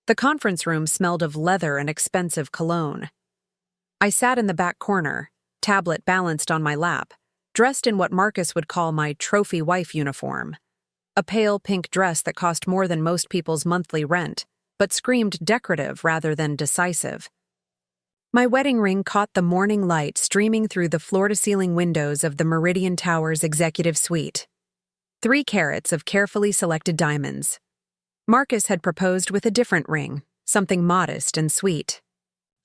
The conference room smelled of leather and expensive cologne. I sat in the back corner, tablet balanced on my lap, dressed in what Marcus would call my trophy wife uniform. A pale pink dress that cost more than most people's monthly rent, but screamed decorative rather than decisive. My wedding ring caught the morning light streaming through the floor-to-ceiling windows of the Meridian Tower's executive suite. 3 carats of carefully selected diamonds. Marcus had proposed with a different ring, something modest and sweet.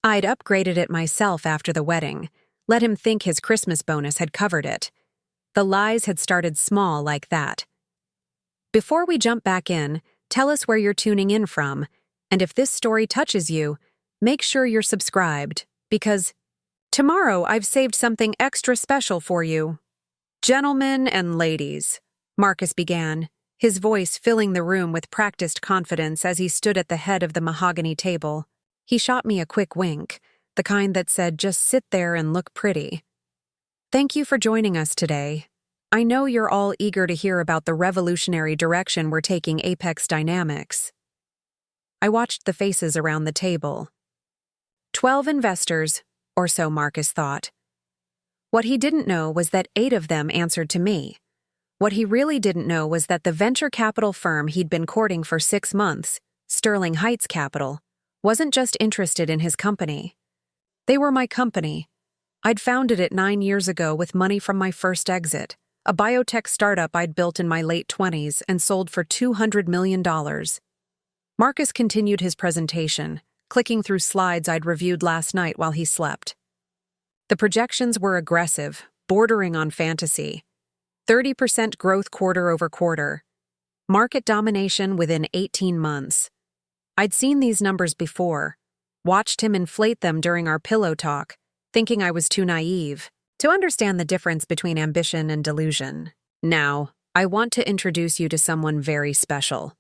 I'd upgraded it myself after the wedding, let him think his Christmas bonus had covered it. The lies had started small like that. Before we jump back in, tell us where you're tuning in from, and if this story touches you, make sure you're subscribed, because tomorrow I've saved something extra special for you. Gentlemen and ladies, Marcus began, his voice filling the room with practiced confidence as he stood at the head of the mahogany table. He shot me a quick wink, the kind that said, just sit there and look pretty. Thank you for joining us today. I know you're all eager to hear about the revolutionary direction we're taking Apex Dynamics. I watched the faces around the table. 12 investors, or so Marcus thought. What he didn't know was that 8 of them answered to me. What he really didn't know was that the venture capital firm he'd been courting for 6 months, Sterling Heights Capital, wasn't just interested in his company. They were my company. I'd founded it 9 years ago with money from my first exit, a biotech startup I'd built in my late 20s and sold for $200 million. Marcus continued his presentation, clicking through slides I'd reviewed last night while he slept. The projections were aggressive, bordering on fantasy. 30% growth quarter over quarter. Market domination within 18 months. I'd seen these numbers before, watched him inflate them during our pillow talk, thinking I was too naive to understand the difference between ambition and delusion. Now, I want to introduce you to someone very special,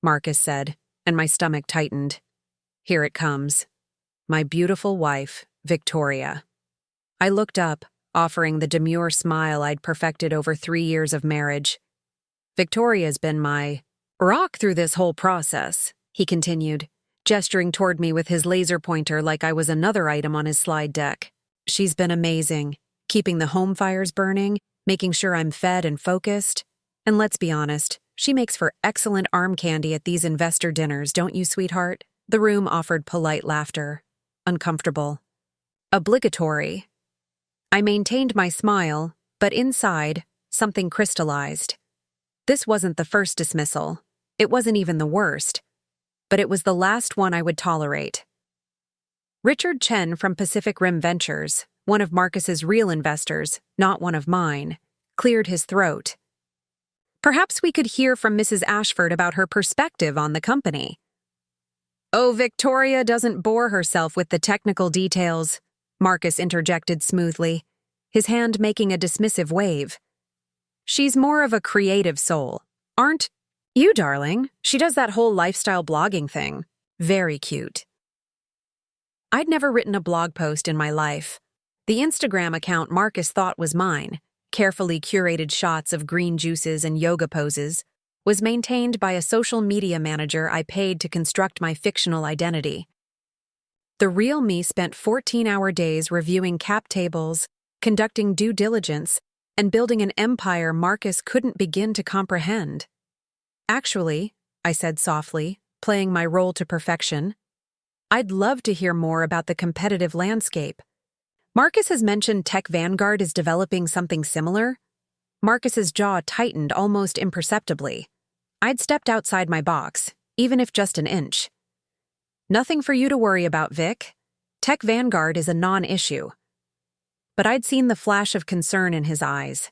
Marcus said, and my stomach tightened. Here it comes. My beautiful wife, Victoria. I looked up, offering the demure smile I'd perfected over 3 years of marriage. Victoria's been my rock through this whole process, he continued, gesturing toward me with his laser pointer like I was another item on his slide deck. She's been amazing, keeping the home fires burning, making sure I'm fed and focused. And let's be honest, she makes for excellent arm candy at these investor dinners, don't you, sweetheart? The room offered polite laughter. Uncomfortable. Obligatory. I maintained my smile, but inside, something crystallized. This wasn't the first dismissal. It wasn't even the worst. But it was the last one I would tolerate. Richard Chen from Pacific Rim Ventures, one of Marcus's real investors, not one of mine, cleared his throat. Perhaps we could hear from Mrs. Ashford about her perspective on the company. Oh, Victoria doesn't bore herself with the technical details, Marcus interjected smoothly, his hand making a dismissive wave. She's more of a creative soul, aren't you, darling? She does that whole lifestyle blogging thing. Very cute. I'd never written a blog post in my life. The Instagram account Marcus thought was mine, carefully curated shots of green juices and yoga poses, was maintained by a social media manager I paid to construct my fictional identity. The real me spent 14-hour days reviewing cap tables, conducting due diligence, and building an empire Marcus couldn't begin to comprehend. Actually, I said softly, playing my role to perfection, I'd love to hear more about the competitive landscape. Marcus has mentioned Tech Vanguard is developing something similar. Marcus's jaw tightened almost imperceptibly. I'd stepped outside my box, even if just an inch. Nothing for you to worry about, Vic. Tech Vanguard is a non-issue. But I'd seen the flash of concern in his eyes.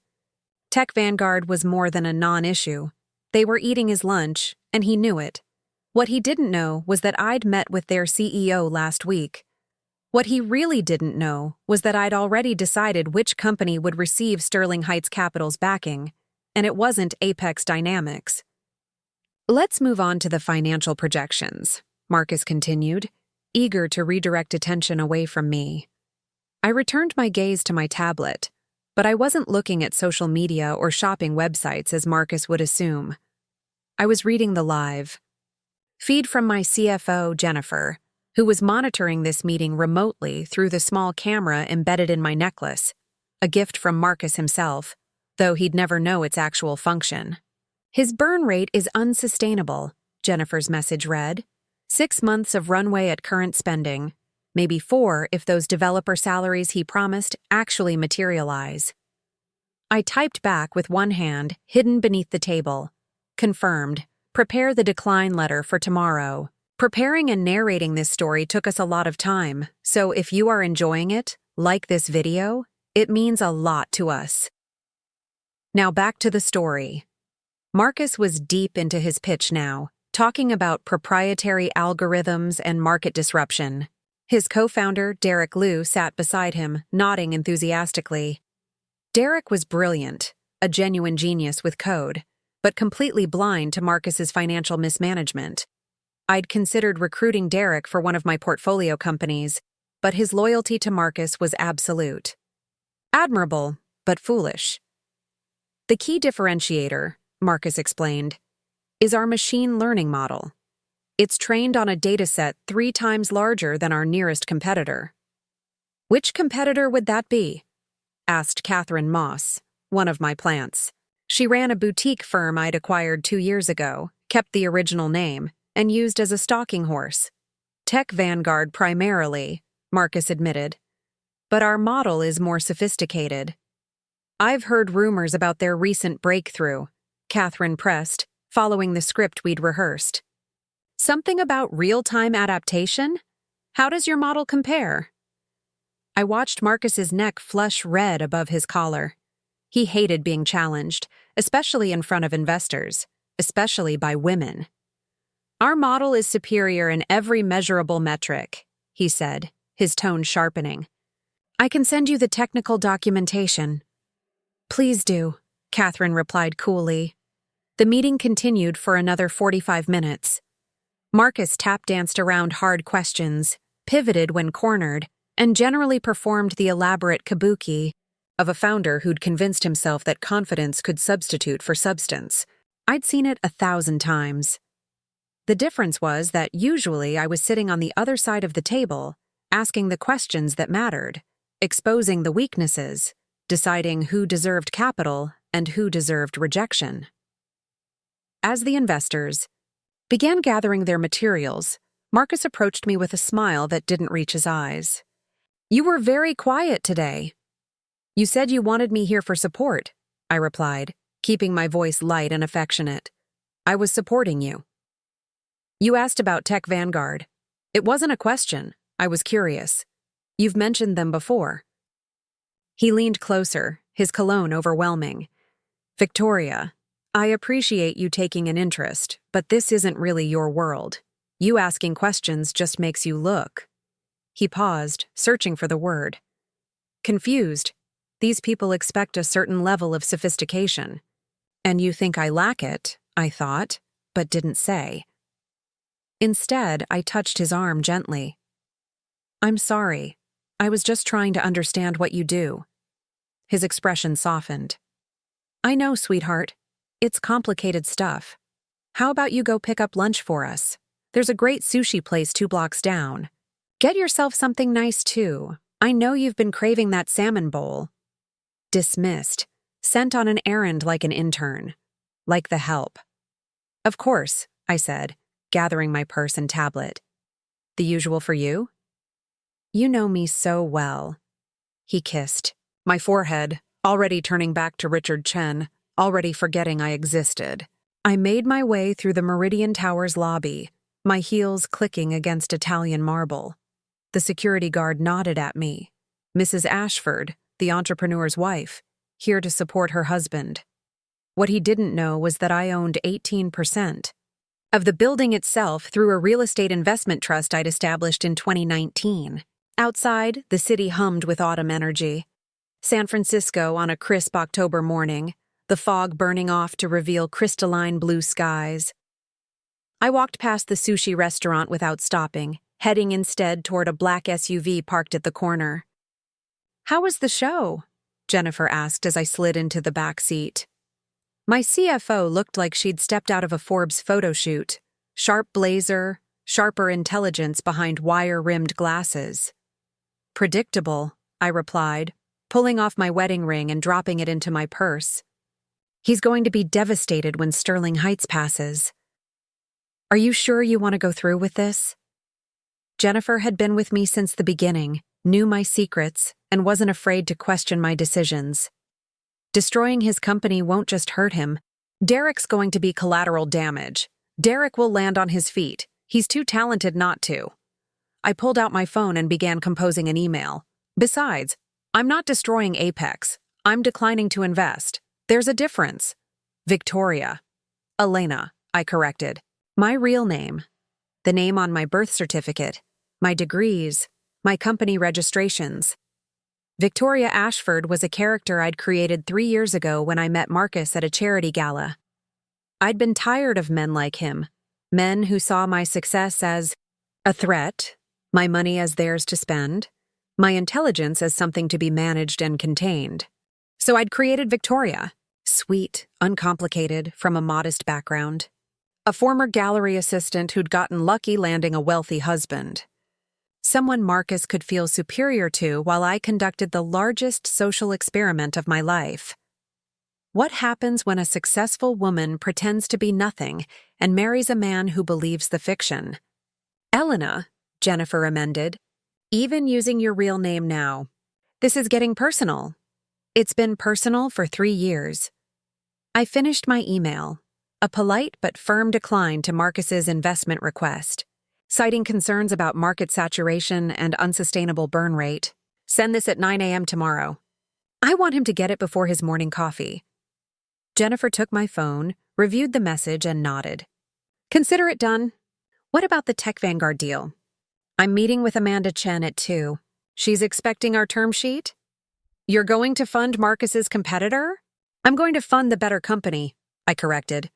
Tech Vanguard was more than a non-issue. They were eating his lunch, and he knew it. What he didn't know was that I'd met with their CEO last week. What he really didn't know was that I'd already decided which company would receive Sterling Heights Capital's backing, and it wasn't Apex Dynamics. Let's move on to the financial projections, Marcus continued, eager to redirect attention away from me. I returned my gaze to my tablet, but I wasn't looking at social media or shopping websites as Marcus would assume. I was reading the live Feed from my CFO, Jennifer, who was monitoring this meeting remotely through the small camera embedded in my necklace, a gift from Marcus himself, though he'd never know its actual function. His burn rate is unsustainable, Jennifer's message read. 6 months of runway at current spending, maybe 4 if those developer salaries he promised actually materialize. I typed back with one hand hidden beneath the table. Confirmed. Prepare the decline letter for tomorrow. Preparing and narrating this story took us a lot of time, so if you are enjoying it, like this video, it means a lot to us. Now back to the story. Marcus was deep into his pitch now, talking about proprietary algorithms and market disruption. His co-founder, Derek Liu, sat beside him, nodding enthusiastically. Derek was brilliant, a genuine genius with code, but completely blind to Marcus's financial mismanagement. I'd considered recruiting Derek for one of my portfolio companies, but his loyalty to Marcus was absolute. Admirable, but foolish. The key differentiator, Marcus explained, is our machine learning model. It's trained on a dataset 3 times larger than our nearest competitor. Which competitor would that be? Asked Catherine Moss, one of my plants. She ran a boutique firm I'd acquired 2 years ago, kept the original name, and used as a stalking horse. Tech Vanguard primarily, Marcus admitted. But our model is more sophisticated. I've heard rumors about their recent breakthrough, Catherine pressed, following the script we'd rehearsed. Something about real-time adaptation? How does your model compare? I watched Marcus's neck flush red above his collar. He hated being challenged, especially in front of investors, especially by women. Our model is superior in every measurable metric, he said, his tone sharpening. I can send you the technical documentation. Please do, Catherine replied coolly. The meeting continued for another 45 minutes. Marcus tap-danced around hard questions, pivoted when cornered, and generally performed the elaborate kabuki of a founder who'd convinced himself that confidence could substitute for substance. I'd seen it 1,000 times. The difference was that usually I was sitting on the other side of the table, asking the questions that mattered, exposing the weaknesses, deciding who deserved capital and who deserved rejection. As the investors began gathering their materials, Marcus approached me with a smile that didn't reach his eyes. You were very quiet today. You said you wanted me here for support, I replied, keeping my voice light and affectionate. I was supporting you. You asked about Tech Vanguard. It wasn't a question. I was curious. You've mentioned them before. He leaned closer, his cologne overwhelming. Victoria, I appreciate you taking an interest, but this isn't really your world. You asking questions just makes you look. He paused, searching for the word. Confused. These people expect a certain level of sophistication. And you think I lack it, I thought, but didn't say. Instead, I touched his arm gently. I'm sorry. I was just trying to understand what you do. His expression softened. I know, sweetheart. It's complicated stuff. How about you go pick up lunch for us? There's a great sushi place 2 blocks down. Get yourself something nice, too. I know you've been craving that salmon bowl. Dismissed. Sent on an errand like an intern. Like the help. Of course, I said, gathering my purse and tablet. The usual for you? You know me so well. He kissed. My forehead, already turning back to Richard Chen, already forgetting I existed. I made my way through the Meridian Tower's lobby, my heels clicking against Italian marble. The security guard nodded at me. Mrs. Ashford, the entrepreneur's wife, here to support her husband. What he didn't know was that I owned 18% of the building itself through a real estate investment trust I'd established in 2019. Outside, the city hummed with autumn energy. San Francisco on a crisp October morning, the fog burning off to reveal crystalline blue skies. I walked past the sushi restaurant without stopping, heading instead toward a black SUV parked at the corner. How was the show? Jennifer asked as I slid into the back seat. My CFO looked like she'd stepped out of a Forbes photo shoot. Sharp blazer, sharper intelligence behind wire-rimmed glasses. Predictable, I replied, pulling off my wedding ring and dropping it into my purse. He's going to be devastated when Sterling Heights passes. Are you sure you want to go through with this? Jennifer had been with me since the beginning, knew my secrets, and wasn't afraid to question my decisions. Destroying his company won't just hurt him. Derek's going to be collateral damage. Derek will land on his feet. He's too talented not to. I pulled out my phone and began composing an email. Besides, I'm not destroying Apex. I'm declining to invest. There's a difference. Victoria. Elena, I corrected. My real name. The name on my birth certificate. My degrees. My company registrations. Victoria Ashford was a character I'd created 3 years ago when I met Marcus at a charity gala. I'd been tired of men like him, men who saw my success as a threat, my money as theirs to spend, my intelligence as something to be managed and contained. So I'd created Victoria, sweet, uncomplicated, from a modest background. A former gallery assistant who'd gotten lucky landing a wealthy husband. Someone Marcus could feel superior to while I conducted the largest social experiment of my life. What happens when a successful woman pretends to be nothing and marries a man who believes the fiction? Elena, Jennifer amended, even using your real name now. This is getting personal. It's been personal for 3 years. I finished my email, a polite but firm decline to Marcus's investment request, citing concerns about market saturation and unsustainable burn rate. Send this at 9 a.m. tomorrow. I want him to get it before his morning coffee. Jennifer took my phone, reviewed the message, and nodded. Consider it done. What about the Tech Vanguard deal? I'm meeting with Amanda Chen at 2. She's expecting our term sheet? You're going to fund Marcus's competitor? I'm going to fund the better company, I corrected.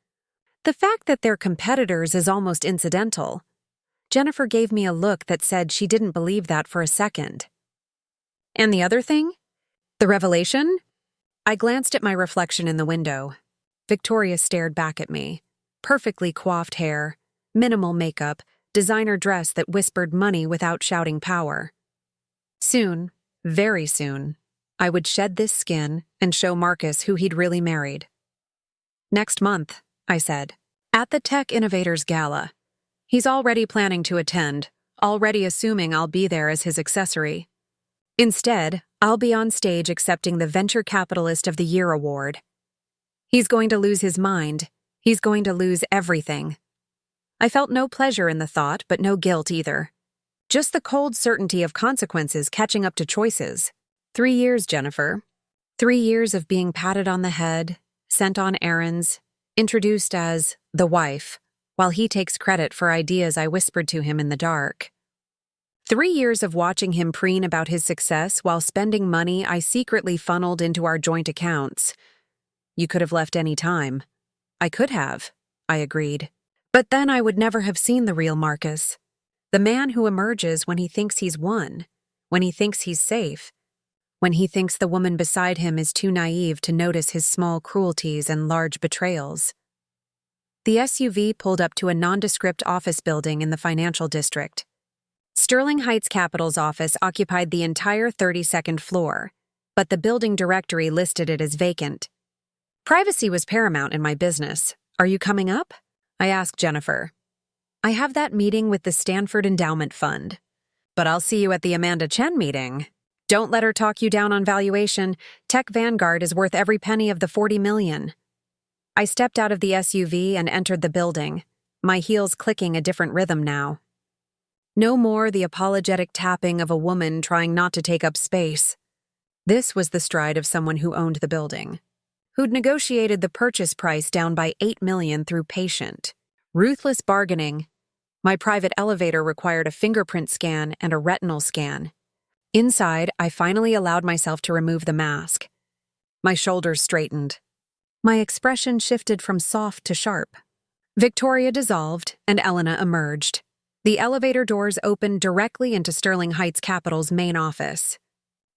The fact that they're competitors is almost incidental. Jennifer gave me a look that said she didn't believe that for a second. And the other thing? The revelation? I glanced at my reflection in the window. Victoria stared back at me. Perfectly coiffed hair, minimal makeup, designer dress that whispered money without shouting power. Soon, very soon, I would shed this skin and show Marcus who he'd really married. Next month, I said, at the Tech Innovators Gala. He's already planning to attend, already assuming I'll be there as his accessory. Instead, I'll be on stage accepting the Venture Capitalist of the Year award. He's going to lose his mind. He's going to lose everything. I felt no pleasure in the thought, but no guilt either. Just the cold certainty of consequences catching up to choices. 3 years, Jennifer. 3 years of being patted on the head, sent on errands, introduced as the wife, while he takes credit for ideas I whispered to him in the dark. 3 years of watching him preen about his success while spending money I secretly funneled into our joint accounts. You could have left any time. I could have, I agreed. But then I would never have seen the real Marcus. The man who emerges when he thinks he's won, when he thinks he's safe, when he thinks the woman beside him is too naive to notice his small cruelties and large betrayals. The SUV pulled up to a nondescript office building in the financial district. Sterling Heights Capital's office occupied the entire 32nd floor, but the building directory listed it as vacant. Privacy was paramount in my business. Are you coming up? I asked Jennifer. I have that meeting with the Stanford Endowment Fund. But I'll see you at the Amanda Chen meeting. Don't let her talk you down on valuation. Tech Vanguard is worth every penny of the $40 million. I stepped out of the SUV and entered the building, my heels clicking a different rhythm now. No more the apologetic tapping of a woman trying not to take up space. This was the stride of someone who owned the building, who'd negotiated the purchase price down by $8 million through patient, ruthless bargaining. My private elevator required a fingerprint scan and a retinal scan. Inside, I finally allowed myself to remove the mask. My shoulders straightened. My expression shifted from soft to sharp. Victoria dissolved, and Elena emerged. The elevator doors opened directly into Sterling Heights Capital's main office.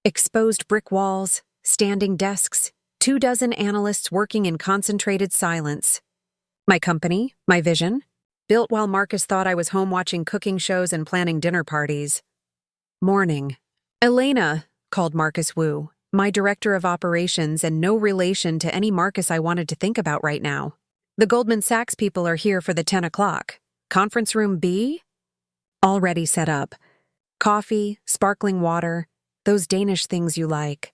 Exposed brick walls, standing desks, 24 analysts working in concentrated silence. My company, my vision, built while Marcus thought I was home watching cooking shows and planning dinner parties. Morning. Elena, called Marcus Wu, my director of operations and no relation to any Marcus I wanted to think about right now. The Goldman Sachs people are here for the 10 o'clock. Conference room B? Already set up. Coffee, sparkling water, those Danish things you like.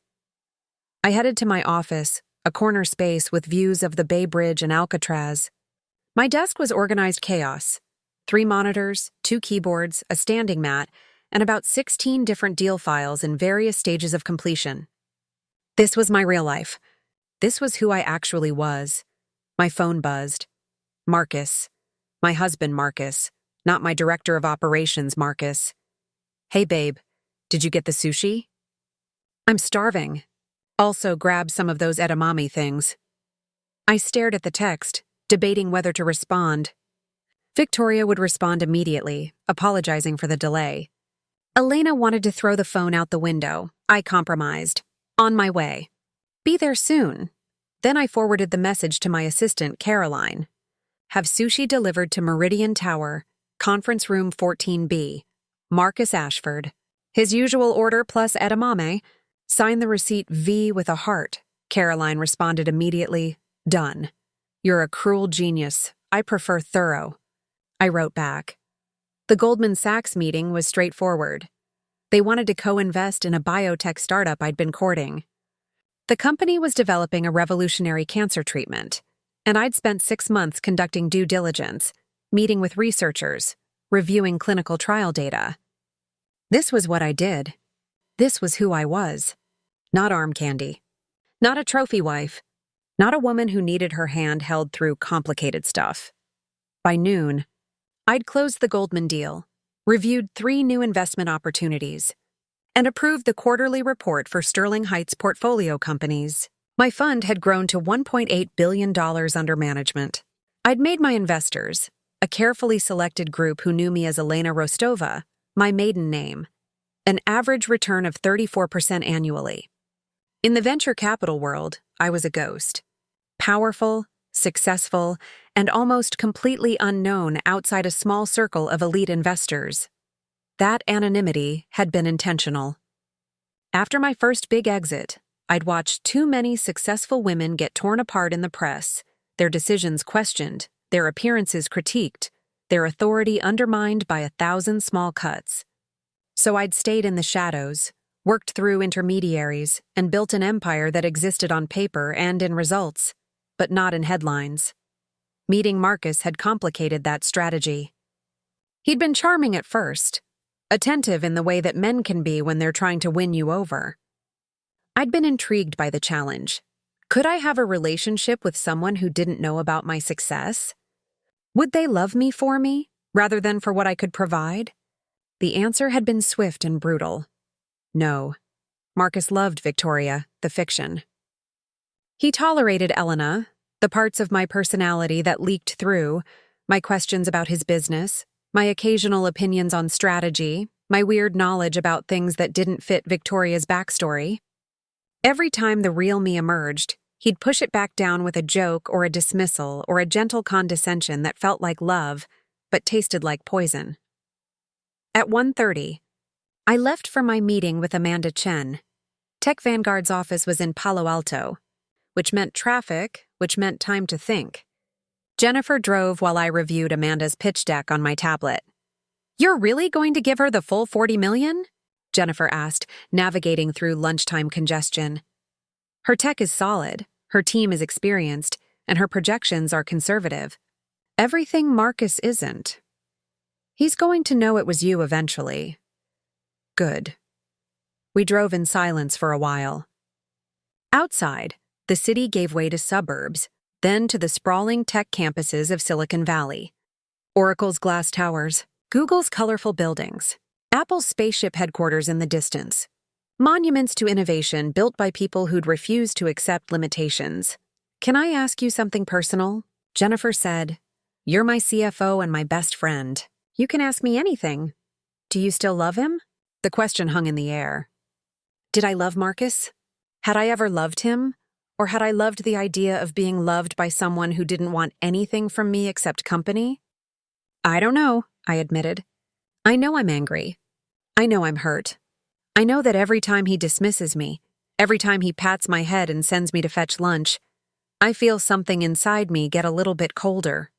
I headed to my office, a corner space with views of the Bay Bridge and Alcatraz. My desk was organized chaos. 3 monitors, 2 keyboards, a standing mat, and about 16 different deal files in various stages of completion. This was my real life. This was who I actually was. My phone buzzed. Marcus. My husband, Marcus. Not my director of operations, Marcus. Hey, babe, did you get the sushi? I'm starving. Also, grab some of those edamame things. I stared at the text, debating whether to respond. Victoria would respond immediately, apologizing for the delay. Elena wanted to throw the phone out the window. I compromised. On my way. Be there soon. Then I forwarded the message to my assistant, Caroline. Have sushi delivered to Meridian Tower, conference room 14B. Marcus Ashford. His usual order plus edamame. Sign the receipt V with a heart. Caroline responded immediately. Done. You're a cruel genius. I prefer thorough. I wrote back. The Goldman Sachs meeting was straightforward. They wanted to co-invest in a biotech startup I'd been courting. The company was developing a revolutionary cancer treatment, and I'd spent 6 months conducting due diligence, meeting with researchers, reviewing clinical trial data. This was what I did. This was who I was. Not arm candy. Not a trophy wife. Not a woman who needed her hand held through complicated stuff. By noon, I'd closed the Goldman deal, reviewed 3 new investment opportunities, and approved the quarterly report for Sterling Heights portfolio companies. My fund had grown to $1.8 billion under management. I'd made my investors, a carefully selected group who knew me as Elena Rostova, my maiden name, an average return of 34% annually. In the venture capital world, I was a ghost. Powerful, successful, and almost completely unknown outside a small circle of elite investors. That anonymity had been intentional. After my first big exit, I'd watched too many successful women get torn apart in the press, their decisions questioned, their appearances critiqued, their authority undermined by 1,000 small cuts. So I'd stayed in the shadows, worked through intermediaries, and built an empire that existed on paper and in results, but not in headlines. Meeting Marcus had complicated that strategy. He'd been charming at first, attentive in the way that men can be when they're trying to win you over. I'd been intrigued by the challenge. Could I have a relationship with someone who didn't know about my success? Would they love me, rather than for what I could provide? The answer had been swift and brutal. No. Marcus loved Victoria, the fiction. He tolerated Elena, the parts of my personality that leaked through, my questions about his business, my occasional opinions on strategy, my weird knowledge about things that didn't fit Victoria's backstory. Every time the real me emerged, he'd push it back down with a joke or a dismissal or a gentle condescension that felt like love, but tasted like poison. At 1:30, I left for my meeting with Amanda Chen. Tech Vanguard's office was in Palo Alto, which meant traffic, which meant time to think. Jennifer drove while I reviewed Amanda's pitch deck on my tablet. You're really going to give her the full $40 million? Jennifer asked, navigating through lunchtime congestion. Her tech is solid, her team is experienced, and her projections are conservative. Everything Marcus isn't. He's going to know it was you eventually. Good. We drove in silence for a while. Outside, the city gave way to suburbs, then to the sprawling tech campuses of Silicon Valley. Oracle's glass towers, Google's colorful buildings, Apple's spaceship headquarters in the distance. Monuments to innovation built by people who'd refused to accept limitations. Can I ask you something personal? Jennifer said, You're my CFO and my best friend. You can ask me anything. Do you still love him? The question hung in the air. Did I love Marcus? Had I ever loved him? Or had I loved the idea of being loved by someone who didn't want anything from me except company? I don't know, I admitted. I know I'm angry. I know I'm hurt. I know that every time he dismisses me, every time he pats my head and sends me to fetch lunch, I feel something inside me get a little bit colder.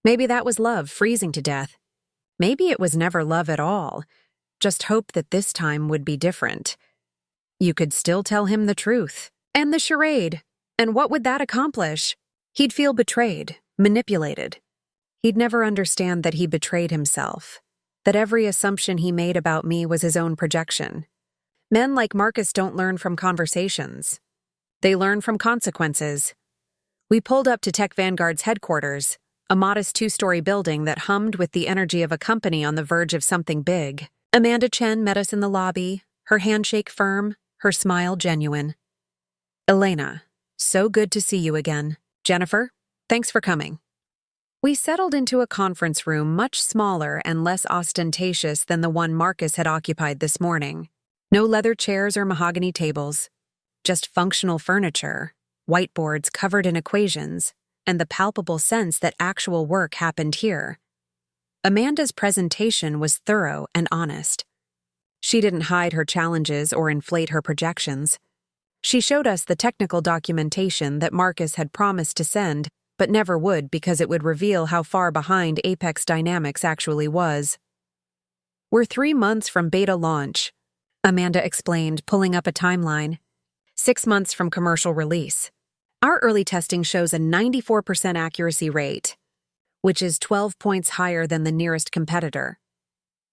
Maybe that was love freezing to death. Maybe it was never love at all. Just hope that this time would be different. You could still tell him the truth. And the charade. And what would that accomplish? He'd feel betrayed, manipulated. He'd never understand that he betrayed himself, that every assumption he made about me was his own projection. Men like Marcus don't learn from conversations. They learn from consequences. We pulled up to Tech Vanguard's headquarters, a modest 2-story building that hummed with the energy of a company on the verge of something big. Amanda Chen met us in the lobby, her handshake firm, her smile genuine. Elena, so good to see you again. Jennifer, thanks for coming. We settled into a conference room much smaller and less ostentatious than the one Marcus had occupied this morning. No leather chairs or mahogany tables, just functional furniture, whiteboards covered in equations, and the palpable sense that actual work happened here. Amanda's presentation was thorough and honest. She didn't hide her challenges or inflate her projections. She showed us the technical documentation that Marcus had promised to send, but never would because it would reveal how far behind Apex Dynamics actually was. We're 3 months from beta launch, Amanda explained, pulling up a timeline. 6 months from commercial release. Our early testing shows a 94% accuracy rate, which is 12 points higher than the nearest competitor.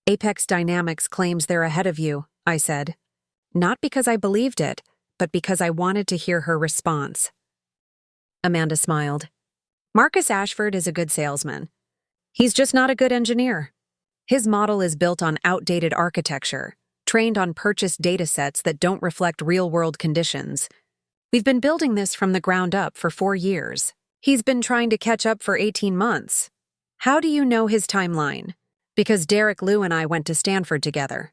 Apex Dynamics claims they're ahead of you, I said. Not because I believed it, but because I wanted to hear her response. Amanda smiled. Marcus Ashford is a good salesman. He's just not a good engineer. His model is built on outdated architecture, trained on purchased datasets that don't reflect real-world conditions. We've been building this from the ground up for 4 years. He's been trying to catch up for 18 months. How do you know his timeline? Because Derek Liu and I went to Stanford together.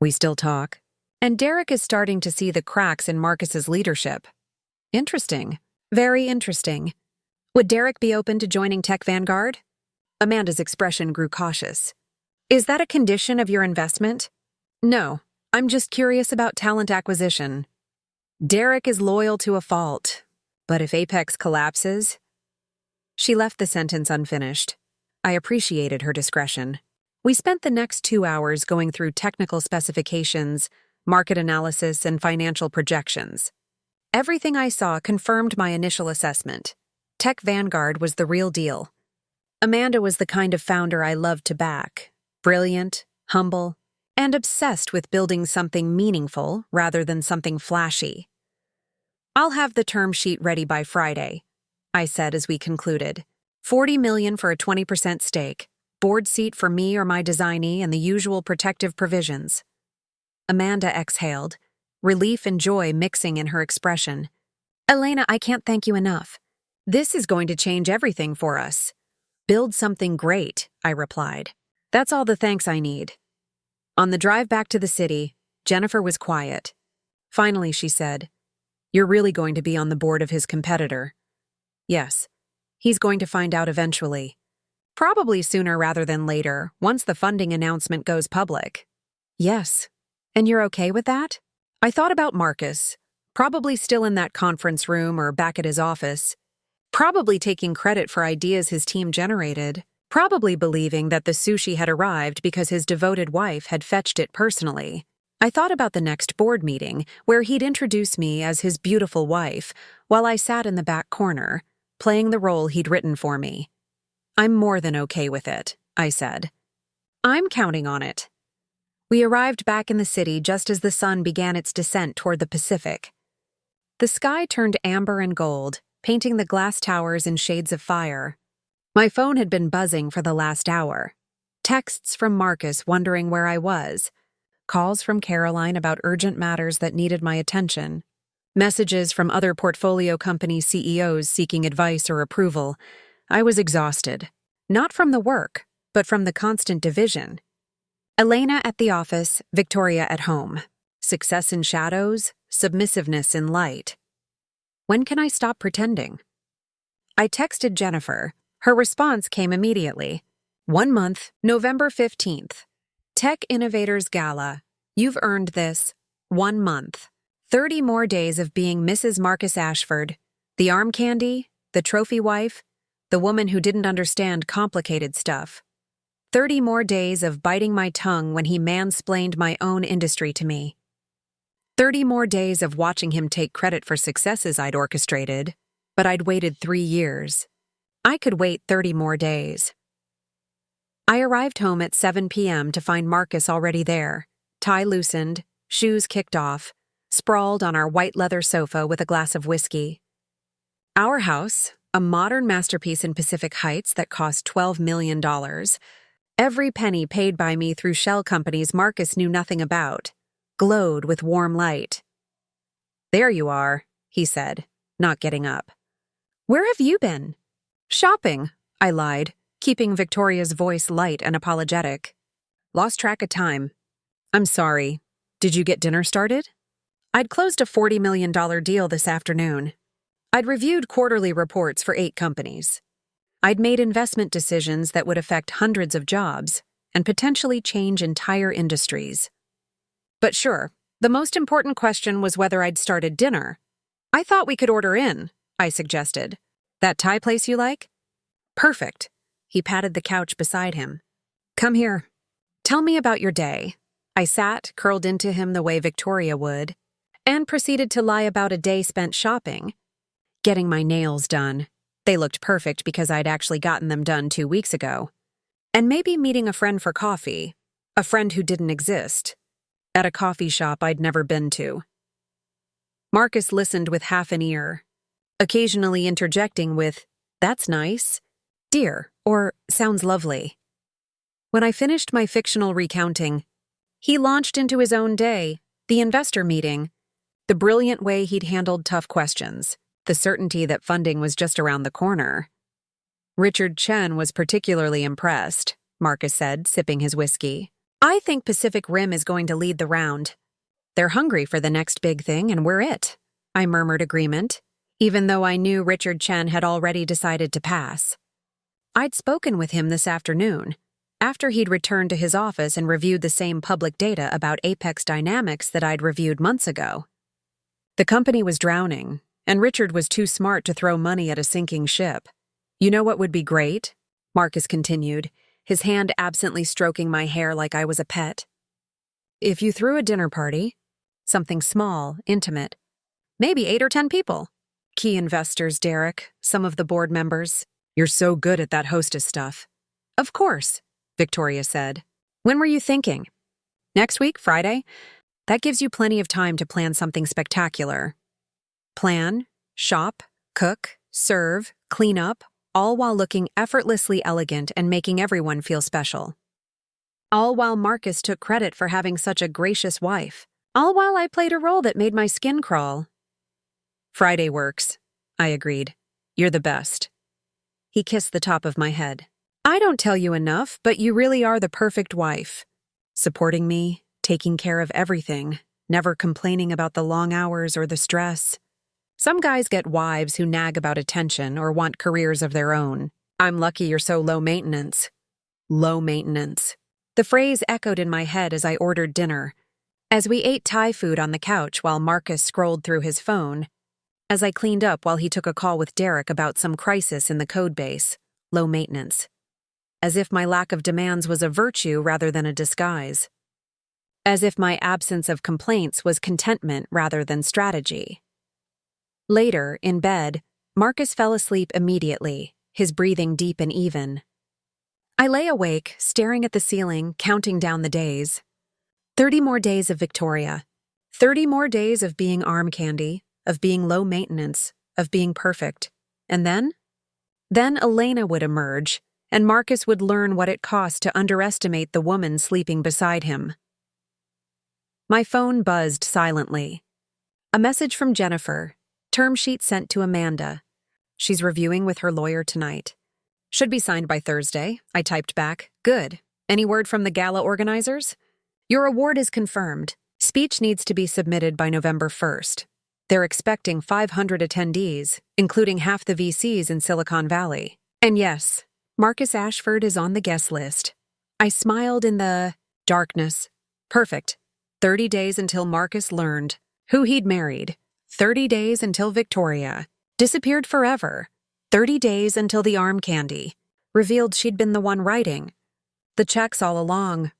We still talk. And Derek is starting to see the cracks in Marcus's leadership. Interesting. Very interesting. Would Derek be open to joining Tech Vanguard? Amanda's expression grew cautious. Is that a condition of your investment? No, I'm just curious about talent acquisition. Derek is loyal to a fault, but if Apex collapses... She left the sentence unfinished. I appreciated her discretion. We spent the next 2 hours going through technical specifications, market analysis, and financial projections. Everything I saw confirmed my initial assessment. Tech Vanguard was the real deal. Amanda was the kind of founder I loved to back. Brilliant, humble, and obsessed with building something meaningful rather than something flashy. I'll have the term sheet ready by Friday, I said as we concluded. $40 million for a 20% stake, board seat for me or my designee, and the usual protective provisions. Amanda exhaled, relief and joy mixing in her expression. Elena, I can't thank you enough. This is going to change everything for us. Build something great, I replied. That's all the thanks I need. On the drive back to the city, Jennifer was quiet. Finally, she said, You're really going to be on the board of his competitor. Yes. He's going to find out eventually. Probably sooner rather than later, once the funding announcement goes public. Yes. And you're okay with that? I thought about Marcus, probably still in that conference room or back at his office, probably taking credit for ideas his team generated, probably believing that the sushi had arrived because his devoted wife had fetched it personally. I thought about the next board meeting, where he'd introduce me as his beautiful wife, while I sat in the back corner, playing the role he'd written for me. I'm more than okay with it, I said. I'm counting on it. We arrived back in the city just as the sun began its descent toward the Pacific. The sky turned amber and gold, painting the glass towers in shades of fire. My phone had been buzzing for the last hour. Texts from Marcus wondering where I was. Calls from Caroline about urgent matters that needed my attention. Messages from other portfolio company CEOs seeking advice or approval. I was exhausted. Not from the work, but from the constant division. Elena at the office, Victoria at home. Success in shadows, submissiveness in light. When can I stop pretending? I texted Jennifer. Her response came immediately. 1 month, November 15th. Tech Innovators Gala. You've earned this. 1 month. 30 more days of being Mrs. Marcus Ashford, the arm candy, the trophy wife, the woman who didn't understand complicated stuff. 30 more days of biting my tongue when he mansplained my own industry to me. 30 more days of watching him take credit for successes I'd orchestrated, but I'd waited 3 years. I could wait 30 more days. I arrived home at 7 p.m. to find Marcus already there, tie loosened, shoes kicked off, sprawled on our white leather sofa with a glass of whiskey. Our house, a modern masterpiece in Pacific Heights that cost $12 million, every penny paid by me through shell companies Marcus knew nothing about, glowed with warm light. "There you are," he said, not getting up. "Where have you been?" "Shopping," I lied, keeping Victoria's voice light and apologetic. "Lost track of time. I'm sorry. Did you get dinner started?" I'd closed a $40 million deal this afternoon. I'd reviewed quarterly reports for 8 companies. I'd made investment decisions that would affect hundreds of jobs and potentially change entire industries. But sure, the most important question was whether I'd started dinner. "I thought we could order in," I suggested. "That Thai place you like?" "Perfect." He patted the couch beside him. "Come here. Tell me about your day." I sat, curled into him the way Victoria would, and proceeded to lie about a day spent shopping. Getting my nails done. They looked perfect because I'd actually gotten them done 2 weeks ago. And maybe meeting a friend for coffee, a friend who didn't exist, at a coffee shop I'd never been to. Marcus listened with half an ear, occasionally interjecting with, "That's nice," "Dear," or "Sounds lovely." When I finished my fictional recounting, he launched into his own day, the investor meeting, the brilliant way he'd handled tough questions, the certainty that funding was just around the corner. "Richard Chen was particularly impressed," Marcus said, sipping his whiskey. "I think Pacific Rim is going to lead the round. They're hungry for the next big thing, and we're it," I murmured agreement, even though I knew Richard Chen had already decided to pass. I'd spoken with him this afternoon, after he'd returned to his office and reviewed the same public data about Apex Dynamics that I'd reviewed months ago. The company was drowning, and Richard was too smart to throw money at a sinking ship. "You know what would be great?" Marcus continued, his hand absently stroking my hair like I was a pet. "If you threw a dinner party, something small, intimate, maybe 8 or 10 people. Key investors, Derek, some of the board members. You're so good at that hostess stuff." "Of course," Victoria said. "When were you thinking?" "Next week, Friday. That gives you plenty of time to plan something spectacular. Plan, shop, cook, serve, clean up, all while looking effortlessly elegant and making everyone feel special. All while Marcus took credit for having such a gracious wife. All while I played a role that made my skin crawl." "Friday works," I agreed. "You're the best." He kissed the top of my head. "I don't tell you enough, but you really are the perfect wife. Supporting me, taking care of everything, never complaining about the long hours or the stress. Some guys get wives who nag about attention or want careers of their own. I'm lucky you're so low maintenance." Low maintenance. The phrase echoed in my head as I ordered dinner, as we ate Thai food on the couch while Marcus scrolled through his phone, as I cleaned up while he took a call with Derek about some crisis in the code base. Low maintenance. As if my lack of demands was a virtue rather than a disguise. As if my absence of complaints was contentment rather than strategy. Later, in bed, Marcus fell asleep immediately, his breathing deep and even. I lay awake, staring at the ceiling, counting down the days. 30 more days of Victoria. 30 more days of being arm candy, of being low maintenance, of being perfect. And then? Then Elena would emerge, and Marcus would learn what it cost to underestimate the woman sleeping beside him. My phone buzzed silently. A message from Jennifer. Term sheet sent to Amanda. She's reviewing with her lawyer tonight. Should be signed by Thursday, I typed back. Good. Any word from the gala organizers? Your award is confirmed. Speech needs to be submitted by November 1st. They're expecting 500 attendees, including half the VCs in Silicon Valley. And yes, Marcus Ashford is on the guest list. I smiled in the darkness. Perfect. 30 days until Marcus learned who he'd married. 30 days until Victoria disappeared forever. 30 days until the arm candy revealed she'd been the one writing the checks all along.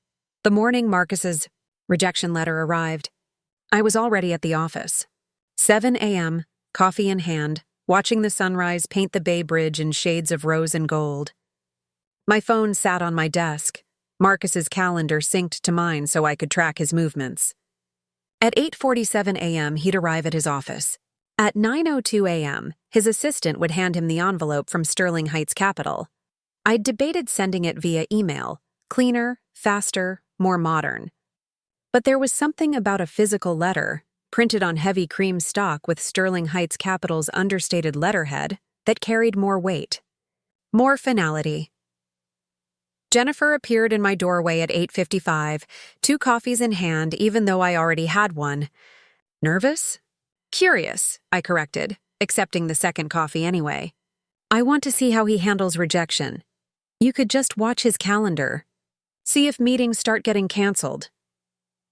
The morning Marcus's rejection letter arrived, I was already at the office. 7 a.m., coffee in hand, watching the sunrise paint the Bay Bridge in shades of rose and gold. My phone sat on my desk. Marcus's calendar synced to mine so I could track his movements. At 8:47 a.m., he'd arrive at his office. At 9:02 a.m., his assistant would hand him the envelope from Sterling Heights Capital. I'd debated sending it via email, cleaner, faster, more modern. But there was something about a physical letter, printed on heavy cream stock with Sterling Heights Capital's understated letterhead, that carried more weight. More finality. Jennifer appeared in my doorway at 8:55, 2 coffees in hand even though I already had one. Nervous? Curious, I corrected, accepting the second coffee anyway. I want to see how he handles rejection. You could just watch his calendar. See if meetings start getting canceled.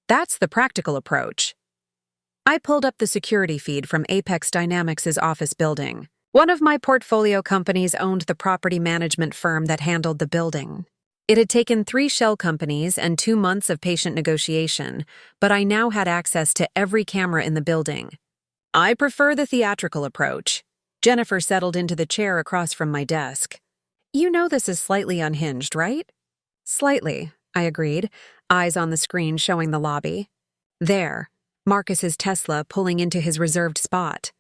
That's the practical approach. I pulled up the security feed from Apex Dynamics' office building. One of my portfolio companies owned the property management firm that handled the building. It had taken 3 shell companies and 2 months of patient negotiation, but I now had access to every camera in the building. I prefer the theatrical approach. Jennifer settled into the chair across from my desk. You know this is slightly unhinged, right? Slightly, I agreed, eyes on the screen showing the lobby. There, Marcus's Tesla pulling into his reserved spot.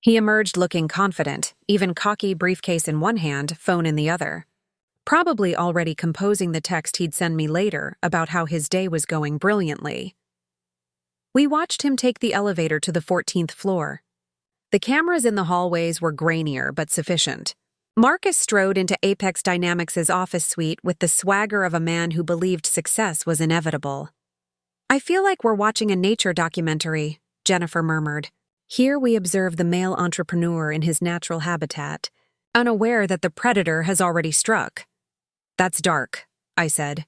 He emerged looking confident, even cocky, briefcase in one hand, phone in the other. Probably already composing the text he'd send me later about how his day was going brilliantly. We watched him take the elevator to the 14th floor. The cameras in the hallways were grainier but sufficient. Marcus strode into Apex Dynamics' office suite with the swagger of a man who believed success was inevitable. I feel like we're watching a nature documentary, Jennifer murmured. Here we observe the male entrepreneur in his natural habitat, unaware that the predator has already struck. That's dark, I said.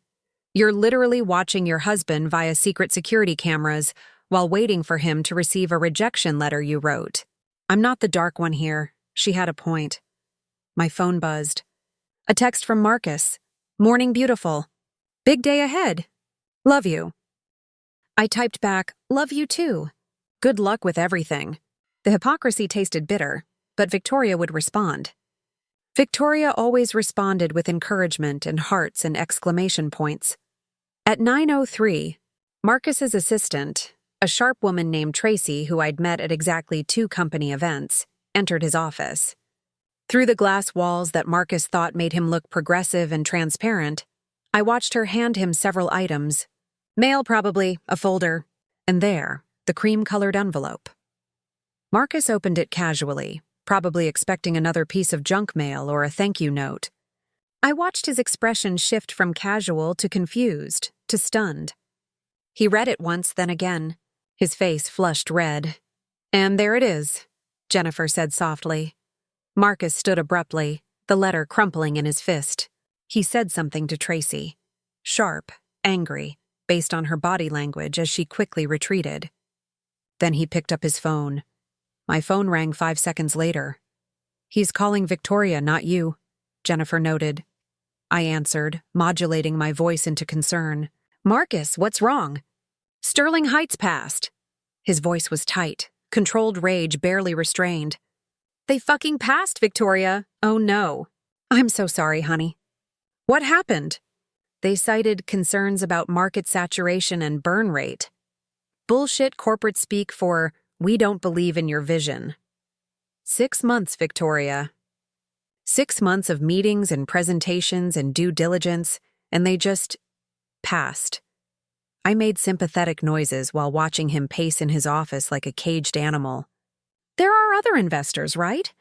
You're literally watching your husband via secret security cameras while waiting for him to receive a rejection letter you wrote. I'm not the dark one here. She had a point. My phone buzzed. A text from Marcus. Morning beautiful. Big day ahead. Love you. I typed back, love you too. Good luck with everything. The hypocrisy tasted bitter, but Victoria would respond. Victoria always responded with encouragement and hearts and exclamation points. At 9:03, Marcus's assistant, a sharp woman named Tracy who I'd met at exactly 2 company events, entered his office. Through the glass walls that Marcus thought made him look progressive and transparent, I watched her hand him several items. Mail probably, a folder, and there, the cream-colored envelope. Marcus opened it casually, probably expecting another piece of junk mail or a thank you note. I watched his expression shift from casual to confused to stunned. He read it once, then again. His face flushed red. And there it is, Jennifer said softly. Marcus stood abruptly, the letter crumpling in his fist. He said something to Tracy. Sharp, angry, based on her body language as she quickly retreated. Then he picked up his phone. My phone rang 5 seconds later. He's calling Victoria, not you, Jennifer noted. I answered, modulating my voice into concern. Marcus, what's wrong? Sterling Heights passed. His voice was tight, controlled rage barely restrained. They fucking passed, Victoria. Oh no. I'm so sorry, honey. What happened? They cited concerns about market saturation and burn rate. Bullshit corporate speak for, we don't believe in your vision. 6 months, Victoria. 6 months of meetings and presentations and due diligence, and they just passed. I made sympathetic noises while watching him pace in his office like a caged animal. There are other investors, right?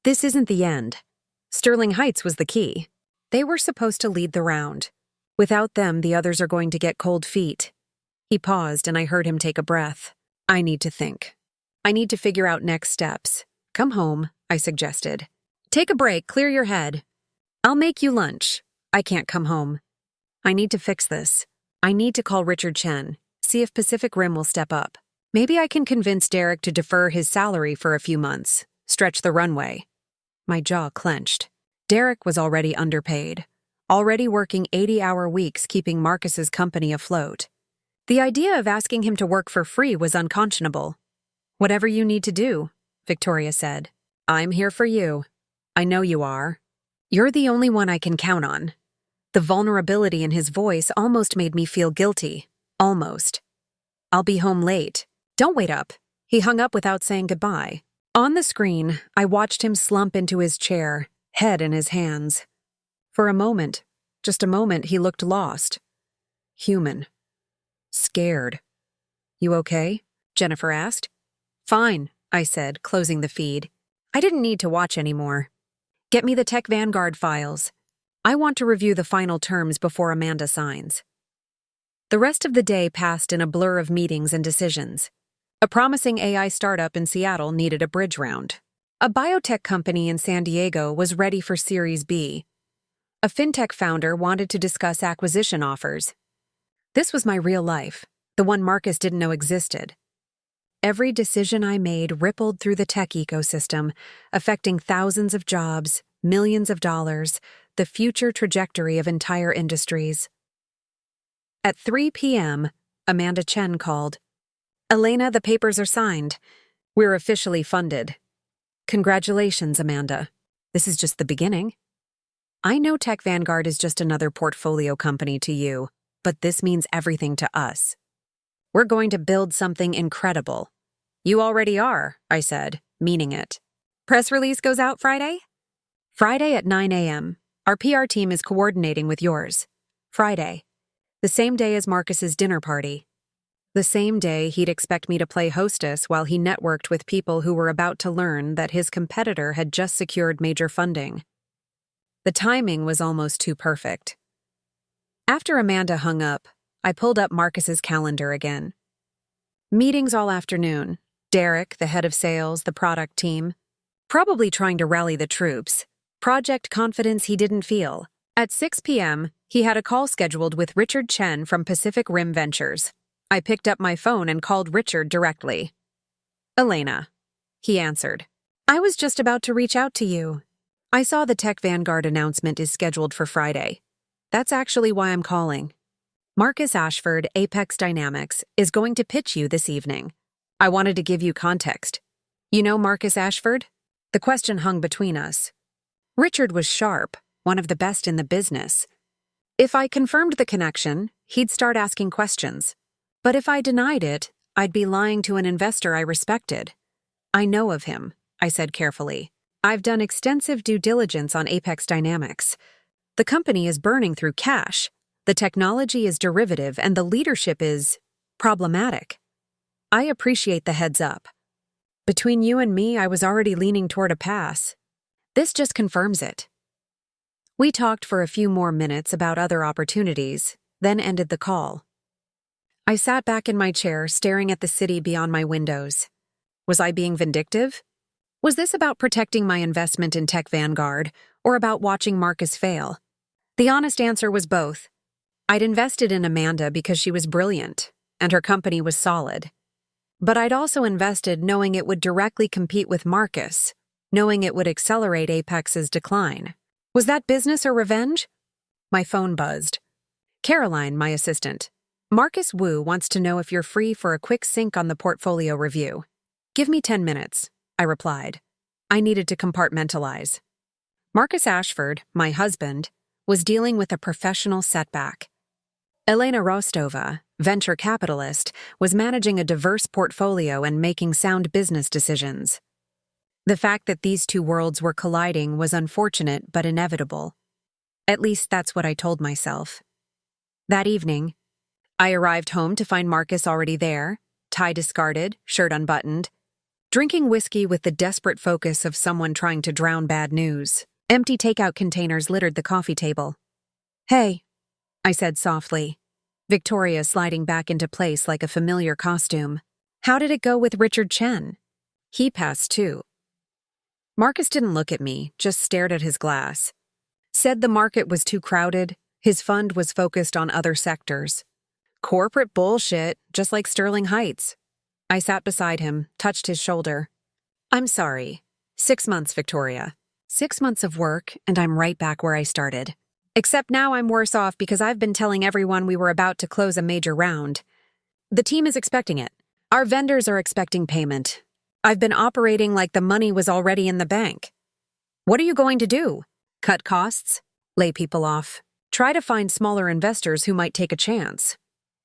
This isn't the end. Sterling Heights was the key. They were supposed to lead the round. Without them, the others are going to get cold feet. He paused, and I heard him take a breath. I need to think. I need to figure out next steps. Come home, I suggested. Take a break, clear your head. I'll make you lunch. I can't come home. I need to fix this. I need to call Richard Chen, see if Pacific Rim will step up. Maybe I can convince Derek to defer his salary for a few months, stretch the runway. My jaw clenched. Derek was already underpaid, already working 80-hour weeks keeping Marcus's company afloat. The idea of asking him to work for free was unconscionable. Whatever you need to do, Victoria said. I'm here for you. I know you are. You're the only one I can count on. The vulnerability in his voice almost made me feel guilty. Almost. I'll be home late. Don't wait up. He hung up without saying goodbye. On the screen, I watched him slump into his chair, head in his hands. For a moment, just a moment, he looked lost. Human. Scared. You okay? Jennifer asked. Fine, I said, closing the feed. I didn't need to watch anymore. Get me the Tech Vanguard files. I want to review the final terms before Amanda signs. The rest of the day passed in a blur of meetings and decisions. A promising AI startup in Seattle needed a bridge round. A biotech company in San Diego was ready for Series B. A fintech founder wanted to discuss acquisition offers. This was my real life, the one Marcus didn't know existed. Every decision I made rippled through the tech ecosystem, affecting thousands of jobs, millions of dollars, the future trajectory of entire industries. At 3 p.m., Amanda Chen called. Elena, the papers are signed. We're officially funded. Congratulations, Amanda. This is just the beginning. I know Tech Vanguard is just another portfolio company to you, but this means everything to us. We're going to build something incredible. You already are, I said, meaning it. Press release goes out Friday? Friday at 9 a.m. Our PR team is coordinating with yours. Friday. The same day as Marcus's dinner party. The same day he'd expect me to play hostess while he networked with people who were about to learn that his competitor had just secured major funding. The timing was almost too perfect. After Amanda hung up, I pulled up Marcus's calendar again. Meetings all afternoon. Derek, the head of sales, the product team. Probably trying to rally the troops. Project confidence he didn't feel. At 6 p.m., he had a call scheduled with Richard Chen from Pacific Rim Ventures. I picked up my phone and called Richard directly. Elena, he answered. I was just about to reach out to you. I saw the Tech Vanguard announcement is scheduled for Friday. That's actually why I'm calling. Marcus Ashford, Apex Dynamics, is going to pitch you this evening. I wanted to give you context. You know Marcus Ashford? The question hung between us. Richard was sharp, one of the best in the business. If I confirmed the connection, he'd start asking questions. But if I denied it, I'd be lying to an investor I respected. I know of him, I said carefully. I've done extensive due diligence on Apex Dynamics. The company is burning through cash. The technology is derivative and the leadership is problematic. I appreciate the heads up. Between you and me, I was already leaning toward a pass. This just confirms it. We talked for a few more minutes about other opportunities, then ended the call. I sat back in my chair, staring at the city beyond my windows. Was I being vindictive? Was this about protecting my investment in Tech Vanguard, or about watching Marcus fail? The honest answer was both. I'd invested in Amanda because she was brilliant, and her company was solid. But I'd also invested knowing it would directly compete with Marcus, knowing it would accelerate Apex's decline. Was that business or revenge? My phone buzzed. Caroline, my assistant. Marcus Wu wants to know if you're free for a quick sync on the portfolio review. Give me 10 minutes, I replied. I needed to compartmentalize. Marcus Ashford, my husband, was dealing with a professional setback. Elena Rostova, venture capitalist, was managing a diverse portfolio and making sound business decisions. The fact that these two worlds were colliding was unfortunate but inevitable. At least that's what I told myself. That evening, I arrived home to find Marcus already there, tie discarded, shirt unbuttoned, drinking whiskey with the desperate focus of someone trying to drown bad news. Empty takeout containers littered the coffee table. Hey, I said softly, Victoria sliding back into place like a familiar costume. How did it go with Richard Chen? He passed too. Marcus didn't look at me, just stared at his glass. Said the market was too crowded. His fund was focused on other sectors. Corporate bullshit, just like Sterling Heights. I sat beside him, touched his shoulder. I'm sorry. 6 months, Victoria. 6 months of work, and I'm right back where I started. Except now I'm worse off because I've been telling everyone we were about to close a major round. The team is expecting it. Our vendors are expecting payment. I've been operating like the money was already in the bank. What are you going to do? Cut costs? Lay people off? Try to find smaller investors who might take a chance.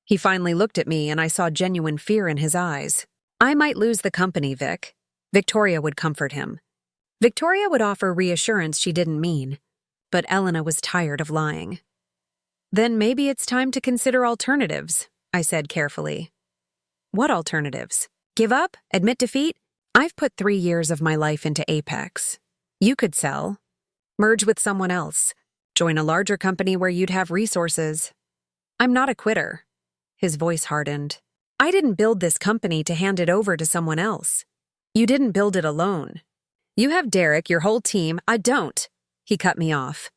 He finally looked at me and I saw genuine fear in his eyes. I might lose the company, Vic. Victoria would comfort him. Victoria would offer reassurance she didn't mean. But Elena was tired of lying. Then maybe it's time to consider alternatives, I said carefully. What alternatives? Give up? Admit defeat? I've put 3 years of my life into Apex. You could sell. Merge with someone else. Join a larger company where you'd have resources. I'm not a quitter. His voice hardened. I didn't build this company to hand it over to someone else. You didn't build it alone. You have Derek, your whole team. I don't. He cut me off.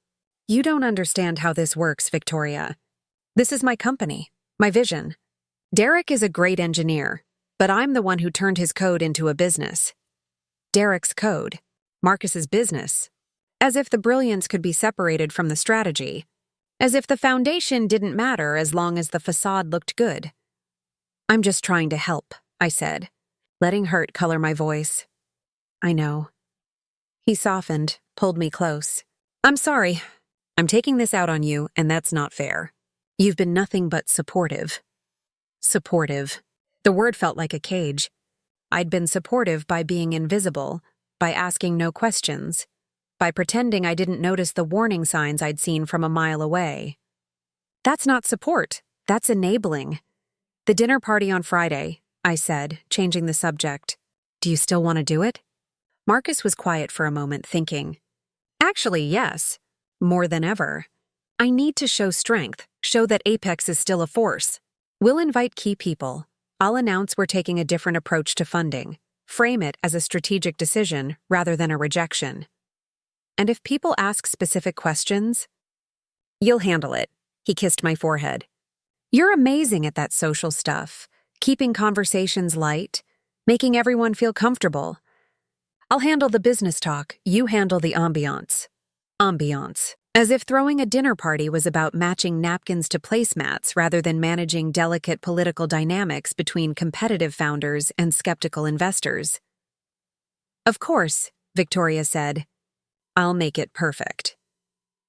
You don't understand how this works, Victoria. This is my company, my vision. Derek is a great engineer, but I'm the one who turned his code into a business. Derek's code, Marcus's business. As if the brilliance could be separated from the strategy. As if the foundation didn't matter as long as the facade looked good. I'm just trying to help, I said, letting hurt color my voice. I know. He softened, pulled me close. I'm sorry. I'm taking this out on you, and that's not fair. You've been nothing but supportive. Supportive. The word felt like a cage. I'd been supportive by being invisible, by asking no questions, by pretending I didn't notice the warning signs I'd seen from a mile away. That's not support. That's enabling. The dinner party on Friday, I said, changing the subject. Do you still want to do it? Marcus was quiet for a moment, thinking. Actually, yes. More than ever. I need to show strength, show that Apex is still a force. We'll invite key people. I'll announce we're taking a different approach to funding. Frame it as a strategic decision rather than a rejection. And if people ask specific questions, you'll handle it. He kissed my forehead. You're amazing at that social stuff, keeping conversations light, making everyone feel comfortable. I'll handle the business talk, you handle the ambiance. Ambiance. As if throwing a dinner party was about matching napkins to placemats rather than managing delicate political dynamics between competitive founders and skeptical investors. Of course, Victoria said. I'll make it perfect.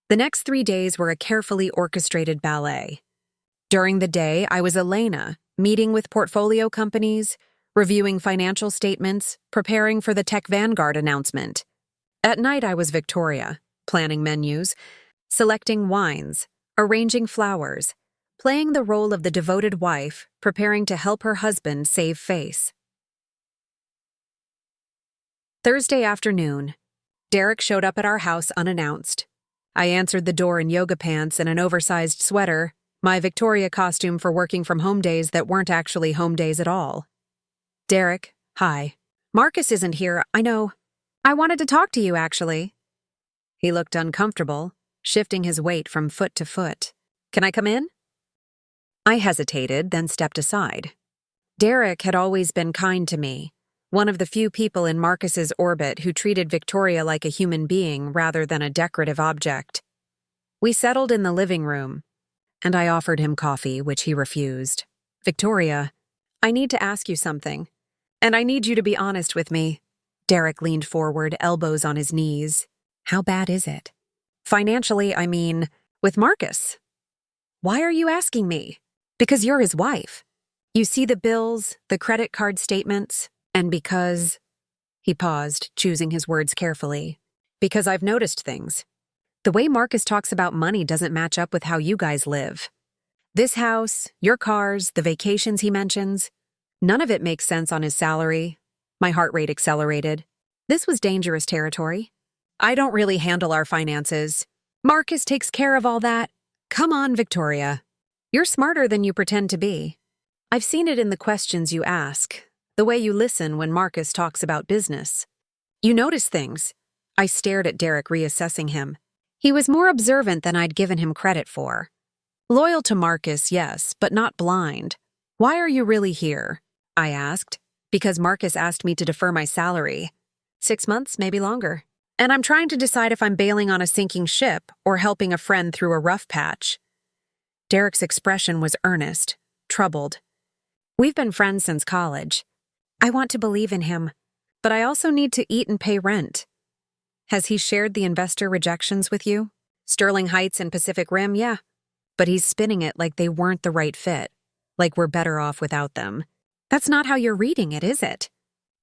The next 3 days were a carefully orchestrated ballet. During the day, I was Elena, meeting with portfolio companies, reviewing financial statements, preparing for the Tech Vanguard announcement. At night, I was Victoria, planning menus, selecting wines, arranging flowers, playing the role of the devoted wife, preparing to help her husband save face. Thursday afternoon, Derek showed up at our house unannounced. I answered the door in yoga pants and an oversized sweater, my Victoria costume for working from home days that weren't actually home days at all. Derek, hi. Marcus isn't here, I know. I wanted to talk to you, actually. He looked uncomfortable, shifting his weight from foot to foot. Can I come in? I hesitated, then stepped aside. Derek had always been kind to me, one of the few people in Marcus's orbit who treated Victoria like a human being rather than a decorative object. We settled in the living room, and I offered him coffee, which he refused. Victoria, I need to ask you something, and I need you to be honest with me. Derek leaned forward, elbows on his knees. How bad is it? Financially, I mean, with Marcus. Why are you asking me? Because you're his wife. You see the bills, the credit card statements, and because... He paused, choosing his words carefully. Because I've noticed things. The way Marcus talks about money doesn't match up with how you guys live. This house, your cars, the vacations he mentions, none of it makes sense on his salary. My heart rate accelerated. This was dangerous territory. I don't really handle our finances. Marcus takes care of all that. Come on, Victoria. You're smarter than you pretend to be. I've seen it in the questions you ask, the way you listen when Marcus talks about business. You notice things. I stared at Derek, reassessing him. He was more observant than I'd given him credit for. Loyal to Marcus, yes, but not blind. Why are you really here? I asked. Because Marcus asked me to defer my salary. 6 months, maybe longer. And I'm trying to decide if I'm bailing on a sinking ship or helping a friend through a rough patch. Derek's expression was earnest, troubled. We've been friends since college. I want to believe in him, but I also need to eat and pay rent. Has he shared the investor rejections with you? Sterling Heights and Pacific Rim, yeah. But he's spinning it like they weren't the right fit, like we're better off without them. That's not how you're reading it, is it?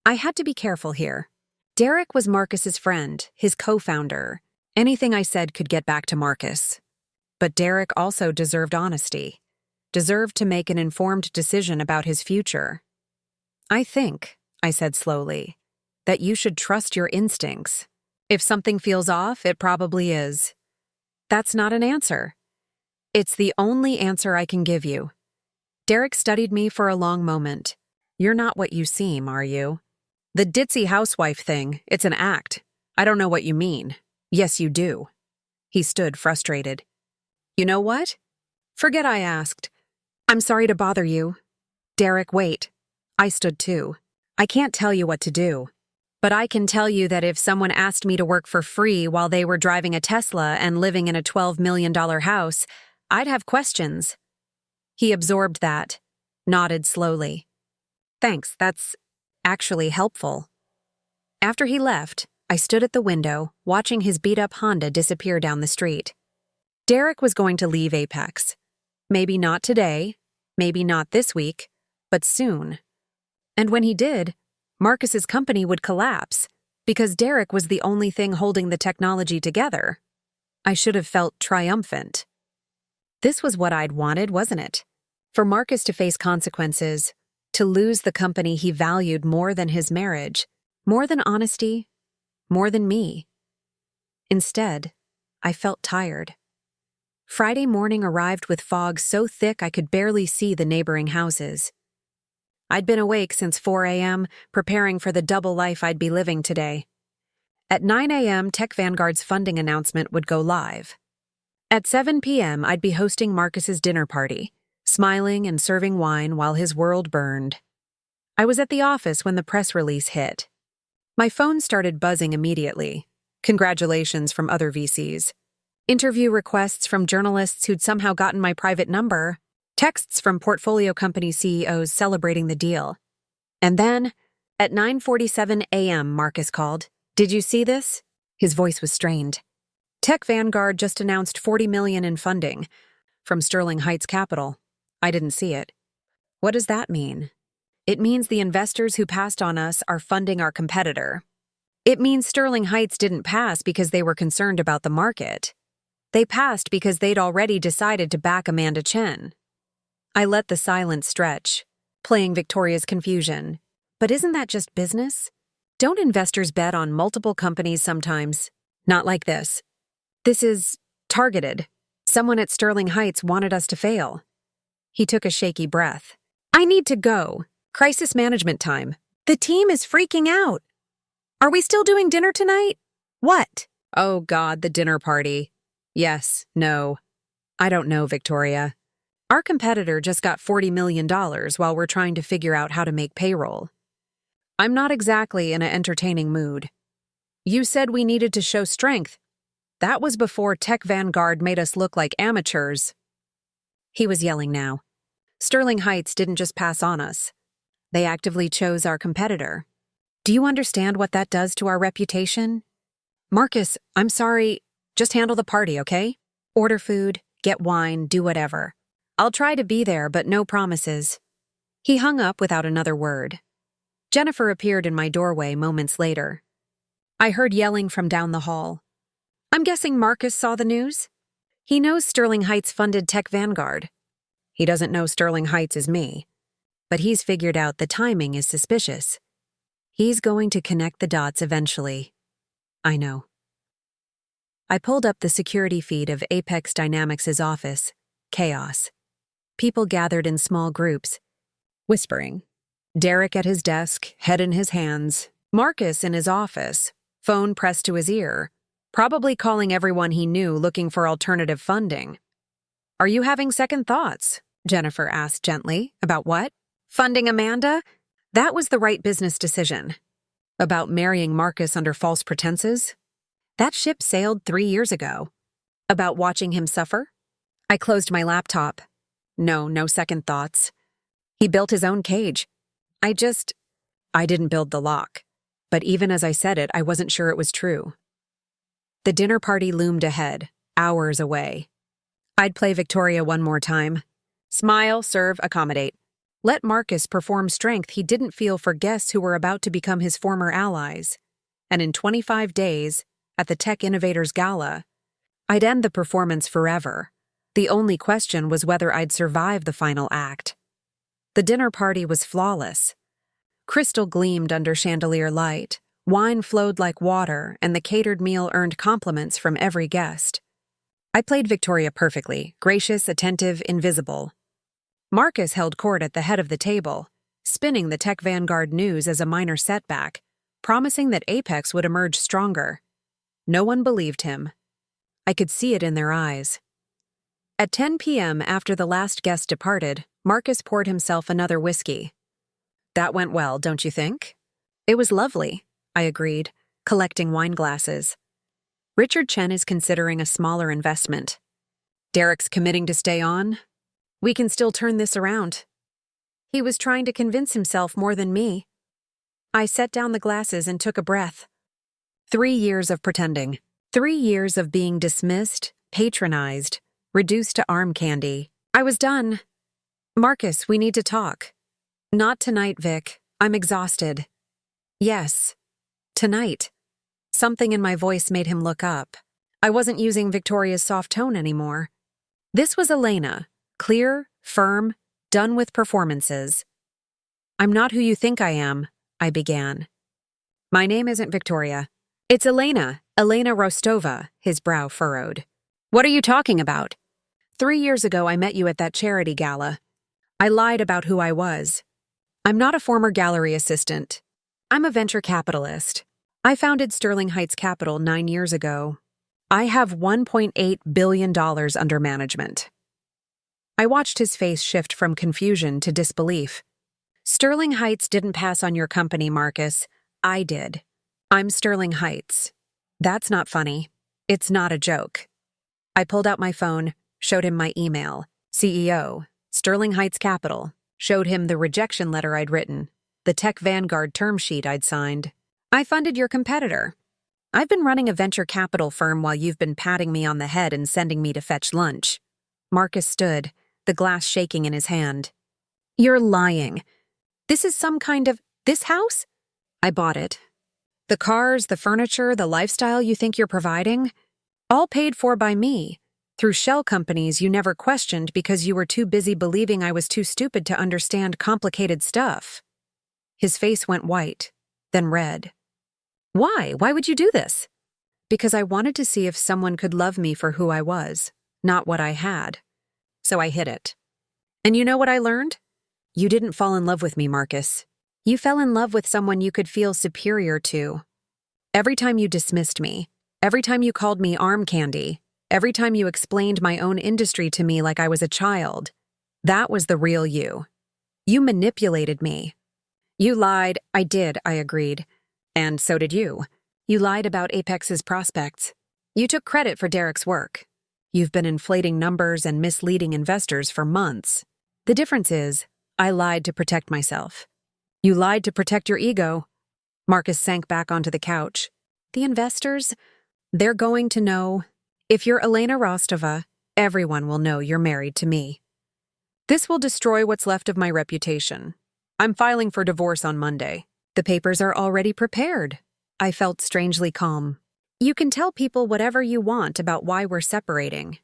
I had to be careful here. Derek was Marcus's friend, his co-founder. Anything I said could get back to Marcus. But Derek also deserved honesty, deserved to make an informed decision about his future. I think, I said slowly, that you should trust your instincts. If something feels off, it probably is. That's not an answer. It's the only answer I can give you. Derek studied me for a long moment. You're not what you seem, are you? The ditzy housewife thing, it's an act. I don't know what you mean. Yes, you do. He stood frustrated. You know what? Forget I asked. I'm sorry to bother you. Derek, wait. I stood too. I can't tell you what to do. But I can tell you that if someone asked me to work for free while they were driving a Tesla and living in a $12 million house, I'd have questions. He absorbed that, nodded slowly. Thanks, that's actually helpful. After he left, I stood at the window, watching his beat-up Honda disappear down the street. Derek was going to leave Apex. Maybe not today, maybe not this week, but soon. And when he did, Marcus's company would collapse, because Derek was the only thing holding the technology together. I should have felt triumphant. This was what I'd wanted, wasn't it? For Marcus to face consequences, to lose the company he valued more than his marriage, more than honesty, more than me. Instead, I felt tired. Friday morning arrived with fog so thick I could barely see the neighboring houses. I'd been awake since 4 a.m., preparing for the double life I'd be living today. At 9 a.m., Tech Vanguard's funding announcement would go live. At 7 p.m., I'd be hosting Marcus's dinner party, smiling and serving wine while his world burned. I was at the office when the press release hit. My phone started buzzing immediately. Congratulations from other VCs. Interview requests from journalists who'd somehow gotten my private number. Texts from portfolio company CEOs celebrating the deal. And then, at 9:47 a.m., Marcus called. Did you see this? His voice was strained. Tech Vanguard just announced $40 million in funding from Sterling Heights Capital. I didn't see it. What does that mean? It means the investors who passed on us are funding our competitor. It means Sterling Heights didn't pass because they were concerned about the market. They passed because they'd already decided to back Amanda Chen. I let the silence stretch, playing Victoria's confusion. But isn't that just business? Don't investors bet on multiple companies sometimes? Not like this. This is targeted. Someone at Sterling Heights wanted us to fail. He took a shaky breath. I need to go. Crisis management time. The team is freaking out. Are we still doing dinner tonight? What? Oh God, the dinner party. Yes, no. I don't know, Victoria. Our competitor just got $40 million while we're trying to figure out how to make payroll. I'm not exactly in an entertaining mood. You said we needed to show strength. That was before Tech Vanguard made us look like amateurs. He was yelling now. Sterling Heights didn't just pass on us. They actively chose our competitor. Do you understand what that does to our reputation? Marcus, I'm sorry. Just handle the party, okay? Order food, get wine, do whatever. I'll try to be there, but no promises. He hung up without another word. Jennifer appeared in my doorway moments later. I heard yelling from down the hall. I'm guessing Marcus saw the news? He knows Sterling Heights funded Tech Vanguard. He doesn't know Sterling Heights is me. But he's figured out the timing is suspicious. He's going to connect the dots eventually. I know. I pulled up the security feed of Apex Dynamics' office. Chaos. People gathered in small groups, whispering. Derek at his desk, head in his hands. Marcus in his office, phone pressed to his ear. Probably calling everyone he knew looking for alternative funding. Are you having second thoughts? Jennifer asked gently. About what? Funding Amanda? That was the right business decision. About marrying Marcus under false pretenses? That ship sailed 3 years ago. About watching him suffer? I closed my laptop. No second thoughts. He built his own cage. I didn't build the lock. But even as I said it, I wasn't sure it was true. The dinner party loomed ahead, hours away. I'd play Victoria one more time. Smile, serve, accommodate. Let Marcus perform strength he didn't feel for guests who were about to become his former allies. And in 25 days, at the Tech Innovators Gala, I'd end the performance forever. The only question was whether I'd survive the final act. The dinner party was flawless. Crystal gleamed under chandelier light, wine flowed like water, and the catered meal earned compliments from every guest. I played Victoria perfectly, gracious, attentive, invisible. Marcus held court at the head of the table, spinning the Tech Vanguard news as a minor setback, promising that Apex would emerge stronger. No one believed him. I could see it in their eyes. At 10 p.m., after the last guest departed, Marcus poured himself another whiskey. That went well, don't you think? It was lovely, I agreed, collecting wine glasses. Richard Chen is considering a smaller investment. Derek's committing to stay on. We can still turn this around. He was trying to convince himself more than me. I set down the glasses and took a breath. 3 years of pretending. 3 years of being dismissed, patronized, reduced to arm candy. I was done. Marcus, we need to talk. Not tonight, Vic. I'm exhausted. Yes. Tonight. Something in my voice made him look up. I wasn't using Victoria's soft tone anymore. This was Elena. Clear, firm, done with performances. I'm not who you think I am, I began. My name isn't Victoria. It's Elena Rostova, his brow furrowed. What are you talking about? 3 years ago I met you at that charity gala. I lied about who I was. I'm not a former gallery assistant. I'm a venture capitalist. I founded Sterling Heights Capital 9 years ago. I have $1.8 billion under management. I watched his face shift from confusion to disbelief. Sterling Heights didn't pass on your company, Marcus. I did. I'm Sterling Heights. That's not funny. It's not a joke. I pulled out my phone, showed him my email. CEO, Sterling Heights Capital. Showed him the rejection letter I'd written, the Tech Vanguard term sheet I'd signed. I funded your competitor. I've been running a venture capital firm while you've been patting me on the head and sending me to fetch lunch. Marcus stood, the glass shaking in his hand. You're lying. This is some kind of... This house? I bought it. The cars, the furniture, the lifestyle you think you're providing? All paid for by me, through shell companies you never questioned because you were too busy believing I was too stupid to understand complicated stuff. His face went white, then red. Why? Why would you do this? Because I wanted to see if someone could love me for who I was, not what I had. So I hid it. And you know what I learned? You didn't fall in love with me, Marcus. You fell in love with someone you could feel superior to. Every time you dismissed me, every time you called me arm candy, every time you explained my own industry to me like I was a child, that was the real you. You manipulated me. You lied. I did, I agreed. And so did you. You lied about Apex's prospects. You took credit for Derek's work. You've been inflating numbers and misleading investors for months. The difference is, I lied to protect myself. You lied to protect your ego. Marcus sank back onto the couch. The investors, they're going to know. If you're Elena Rostova, everyone will know you're married to me. This will destroy what's left of my reputation. I'm filing for divorce on Monday. The papers are already prepared. I felt strangely calm. You can tell people whatever you want about why we're separating.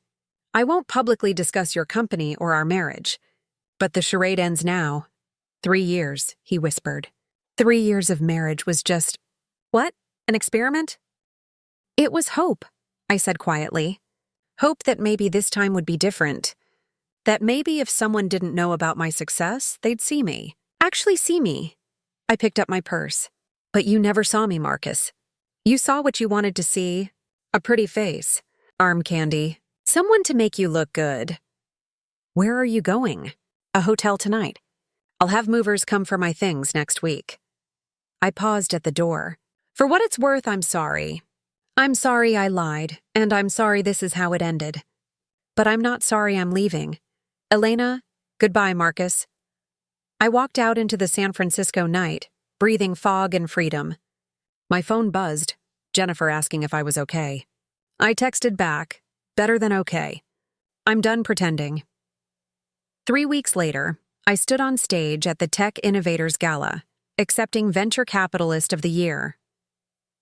I won't publicly discuss your company or our marriage. But the charade ends now. 3 years, he whispered. 3 years of marriage was just... What? An experiment? It was hope, I said quietly. Hope that maybe this time would be different. That maybe if someone didn't know about my success, they'd see me. Actually see me. I picked up my purse. But you never saw me, Marcus. You saw what you wanted to see. A pretty face. Arm candy. Someone to make you look good. Where are you going? A hotel tonight. I'll have movers come for my things next week. I paused at the door. For what it's worth, I'm sorry. I'm sorry I lied, and I'm sorry this is how it ended. But I'm not sorry I'm leaving. Elena, goodbye, Marcus. I walked out into the San Francisco night, breathing fog and freedom. My phone buzzed, Jennifer asking if I was okay. I texted back, better than okay. I'm done pretending. 3 weeks later, I stood on stage at the Tech Innovators Gala, accepting Venture Capitalist of the Year.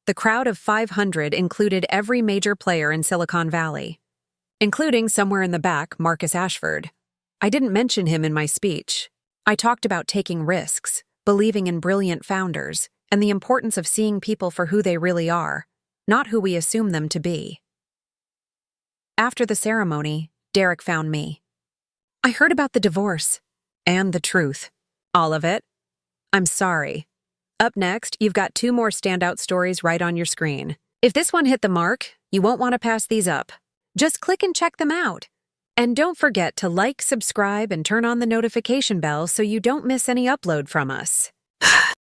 The crowd of 500 included every major player in Silicon Valley, including somewhere in the back Marcus Ashford. I didn't mention him in my speech. I talked about taking risks, believing in brilliant founders, and the importance of seeing people for who they really are, not who we assume them to be. After the ceremony, Derek found me. I heard about the divorce. And the truth. All of it. I'm sorry. Up next, you've got 2 more standout stories right on your screen. If this one hit the mark, you won't want to pass these up. Just click and check them out. And don't forget to like, subscribe, and turn on the notification bell so you don't miss any upload from us.